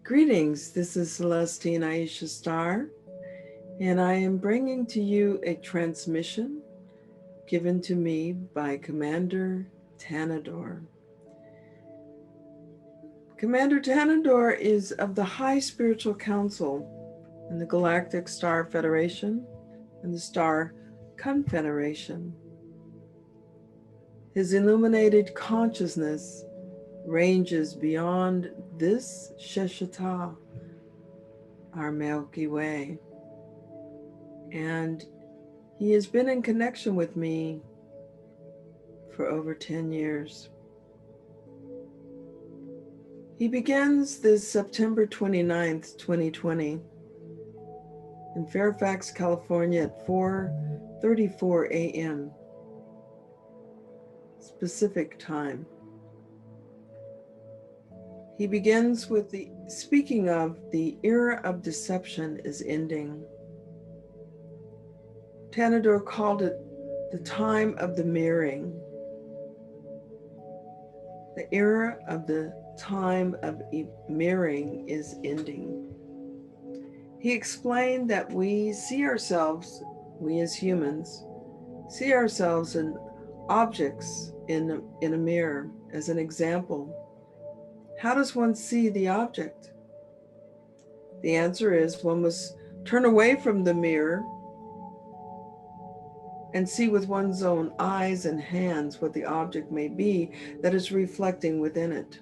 Greetings, this is Celestine Iisha Star, and I am bringing to you a transmission given to me by Commander Tanandor. Commander Tanandor is of the High Spiritual Council in the Galactic Star Federation and the Star Confederation. His illuminated consciousness ranges beyond this Sheshata, our Milky Way, and he has been in connection with me for over 10 years. He begins this September 29th, 2020 in Fairfax, California at 4:34 a.m. Pacific time. He begins with speaking of the era of deception is ending. Tanandor called it the time of the mirroring. The era of the time of mirroring is ending. He explained that we see ourselves, we as humans, see ourselves in objects in a mirror. As an example, how does one see the object? The answer is one must turn away from the mirror and see with one's own eyes and hands what the object may be that is reflecting within it.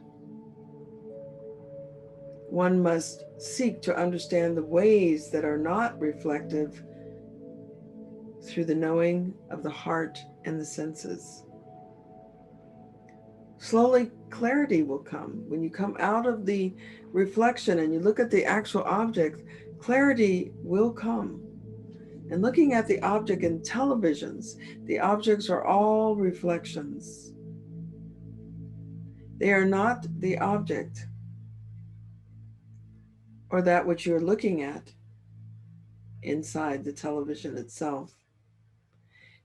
One must seek to understand the ways that are not reflective through the knowing of the heart and the senses. Slowly, clarity will come. When you come out of the reflection and you look at the actual object, clarity will come. And looking at the object in televisions, the objects are all reflections. They are not the object or that which you're looking at inside the television itself.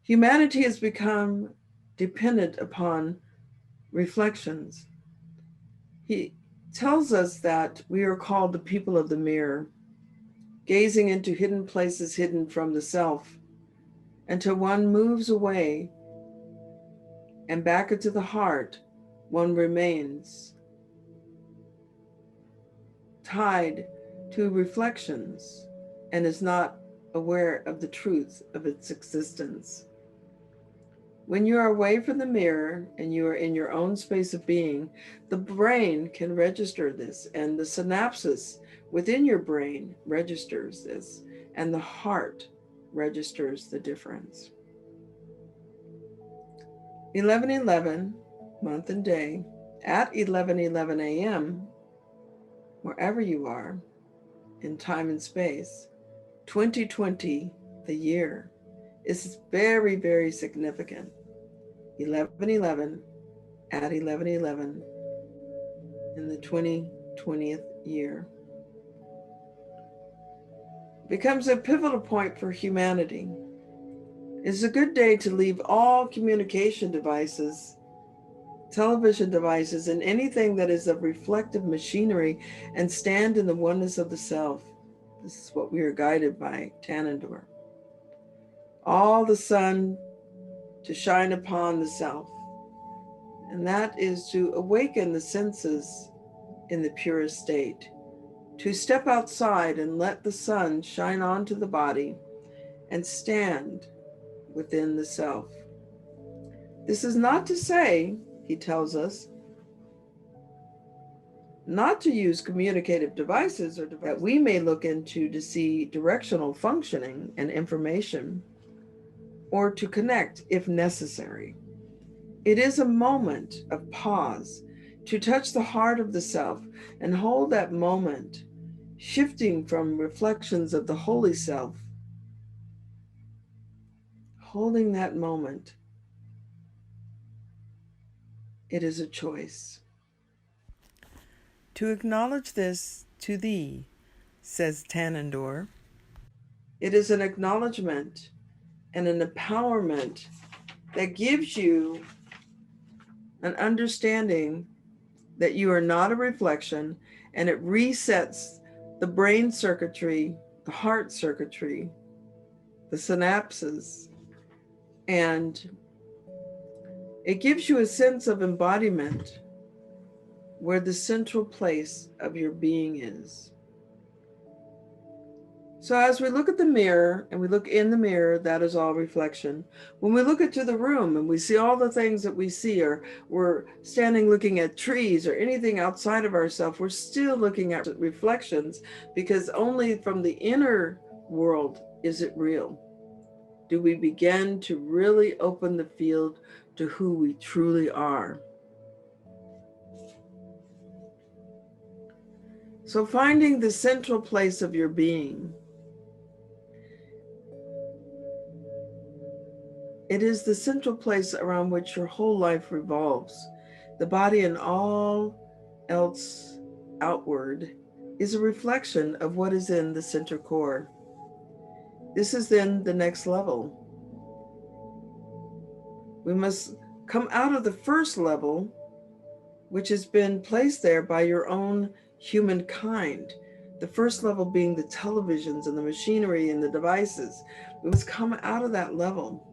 Humanity has become dependent upon reflections. He tells us that we are called the people of the mirror, gazing into hidden places hidden from the self, until one moves away and back into the heart, one remains tied to reflections and is not aware of the truth of its existence. When you are away from the mirror and you are in your own space of being, the brain can register this, and the synapses within your brain registers this, and the heart registers the difference. 11:11, month and day, at 11:11 a.m., wherever you are in time and space, 2020, the year, is very, very significant. 11:11 at 11:11 in the 2020th year becomes a pivotal point for humanity. It's a good day to leave all communication devices, television devices, and anything that is of reflective machinery and stand in the oneness of the self. This is what we are guided by Tanandor. All the sun to shine upon the self. And that is to awaken the senses in the purest state, to step outside and let the sun shine onto the body and stand within the self. This is not to say, he tells us, not to use communicative devices or that we may look into to see directional functioning and information, or to connect if necessary. It is a moment of pause to touch the heart of the self and hold that moment, shifting from reflections of the holy self, holding that moment. It is a choice. To acknowledge this to thee, says Tanandor, it is an acknowledgement and an empowerment that gives you an understanding that you are not a reflection and it resets the brain circuitry, the heart circuitry, the synapses, and it gives you a sense of embodiment where the central place of your being is. So as we look at the mirror and we look in the mirror, that is all reflection. When we look into the room and we see all the things that we see, or we're standing looking at trees or anything outside of ourselves, we're still looking at reflections, because only from the inner world is it real. Do we begin to really open the field to who we truly are? So finding the central place of your being. It is the central place around which your whole life revolves. The body and all else outward is a reflection of what is in the center core. This is then the next level. We must come out of the first level, which has been placed there by your own humankind. The first level being the televisions and the machinery and the devices. We must come out of that level.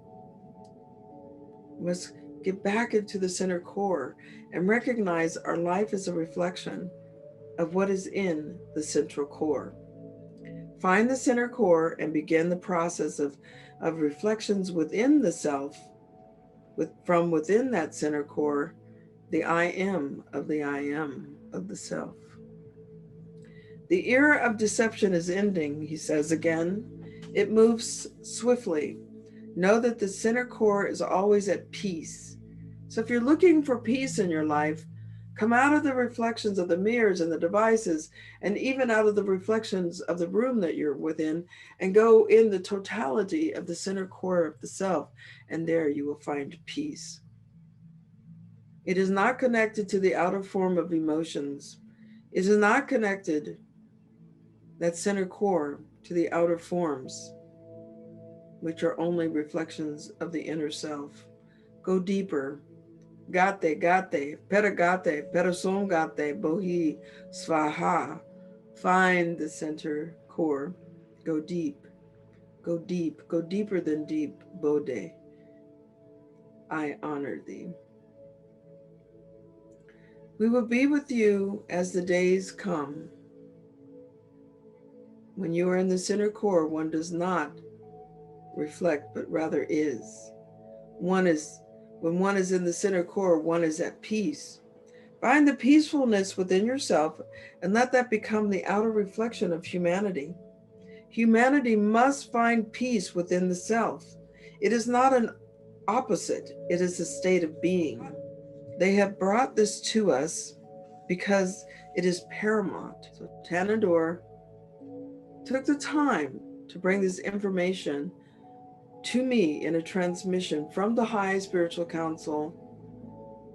We must get back into the center core and recognize our life is a reflection of what is in the central core. Find the center core and begin the process of reflections within the self, from within that center core, the I am of the self. The era of deception is ending, he says again. It moves swiftly. Know that the center core is always at peace. So if you're looking for peace in your life, come out of the reflections of the mirrors and the devices, and even out of the reflections of the room that you're within, and go in the totality of the center core of the self, and there you will find peace. It is not connected to the outer form of emotions. It is not connected, that center core, to the outer forms, which are only reflections of the inner self. Go deeper. Gate, peragate, perasongate, bohi, svaha. Find the center core. Go deep. Go deep. Go deeper than deep, Bode. I honor thee. We will be with you as the days come. When you are in the center core, one does not reflect, but rather is. When one is in the center core, one is at peace. Find the peacefulness within yourself and let that become the outer reflection of humanity. Humanity must find peace within the self. It is not an opposite, it is a state of being. They have brought this to us because it is paramount. So Tanandor took the time to bring this information to me in a transmission from the High Spiritual Council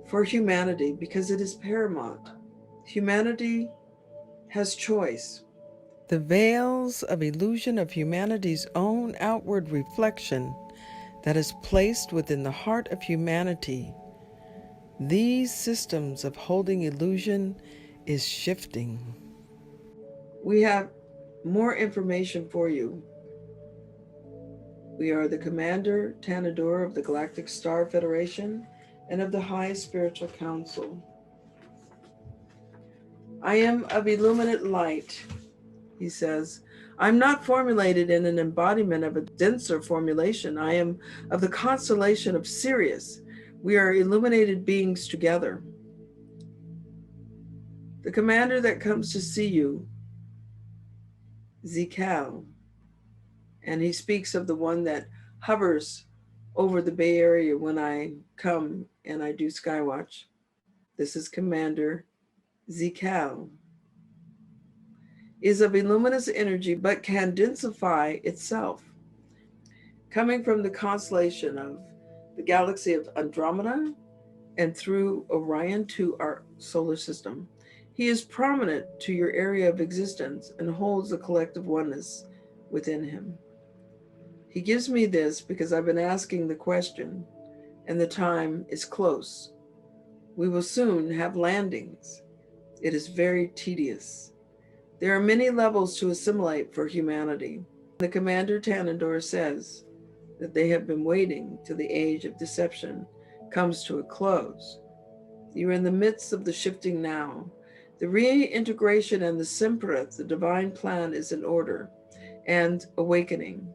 for humanity, because it is paramount. Humanity has choice. The veils of illusion of humanity's own outward reflection that is placed within the heart of humanity. These systems of holding illusion is shifting. We have more information for you. We are the Commander Tanandor of the Galactic Star Federation and of the High Spiritual Council. I am of illuminate light, he says. I'm not formulated in an embodiment of a denser formulation. I am of the constellation of Sirius. We are illuminated beings together. The commander that comes to see you, Zikal, and he speaks of the one that hovers over the Bay Area when I come and I do Skywatch. This is Commander Zikal. Is of luminous energy but can densify itself. Coming from the constellation of the galaxy of Andromeda and through Orion to our solar system, he is prominent to your area of existence and holds a collective oneness within him. He gives me this because I've been asking the question, and the time is close. We will soon have landings. It is very tedious. There are many levels to assimilate for humanity. The Commander Tanandor says that they have been waiting till the age of deception comes to a close. You are in the midst of the shifting now. The reintegration and the Simprith, the divine plan, is in order and awakening.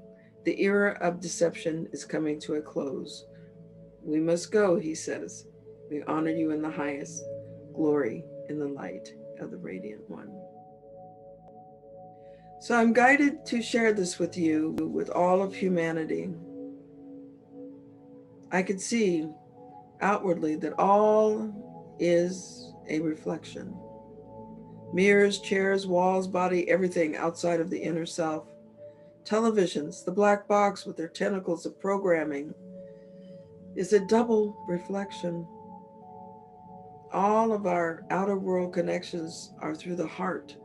The era of deception is coming to a close. We must go, he says. We honor you in the highest glory in the light of the Radiant One. So I'm guided to share this with you, with all of humanity. I could see outwardly that all is a reflection. Mirrors, chairs, walls, body, everything outside of the inner self. Televisions, the black box with their tentacles of programming, is a double reflection. All of our outer world connections are through the heart.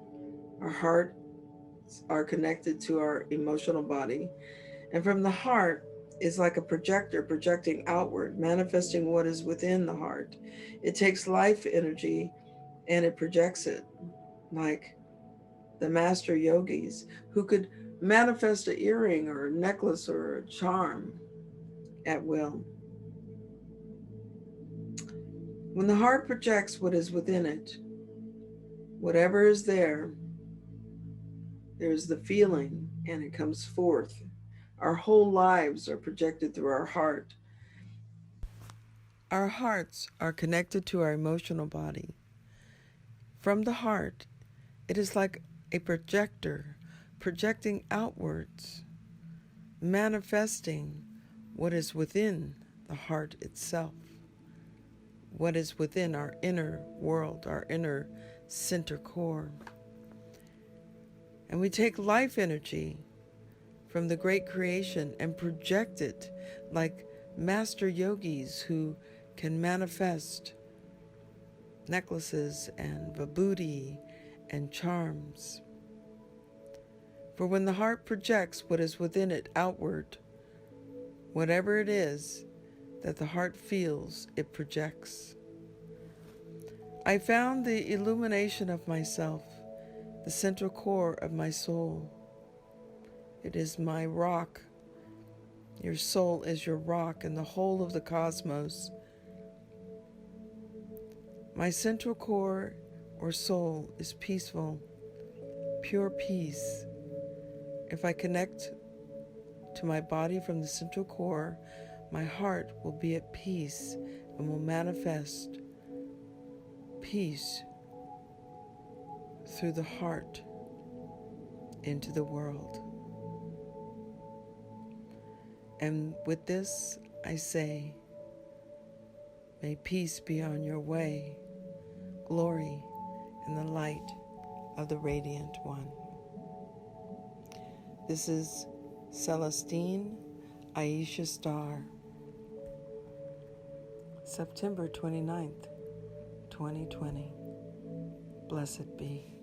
Our hearts are connected to our emotional body. And from the heart is like a projector projecting outward, manifesting what is within the heart. It takes life energy and it projects it, like the master yogis who could manifest an earring or a necklace or a charm at will. When the heart projects what is within it, whatever is there, there's the feeling and it comes forth. Our whole lives are projected through our heart. Our hearts are connected to our emotional body. From the heart, it is like a projector projecting outwards, manifesting what is within the heart itself, what is within our inner world, our inner center core. And we take life energy from the great creation and project it like master yogis who can manifest necklaces and vibhuti and charms. For when the heart projects what is within it outward, whatever it is that the heart feels, it projects. I found the illumination of myself, the central core of my soul. It is my rock. Your soul is your rock and the whole of the cosmos. My central core or soul is peaceful, pure peace. If I connect to my body from the central core, my heart will be at peace and will manifest peace through the heart into the world. And with this, I say, may peace be on your way, glory in the light of the Radiant One. This is Celestine Iisha Star, September 29th, 2020. Blessed be.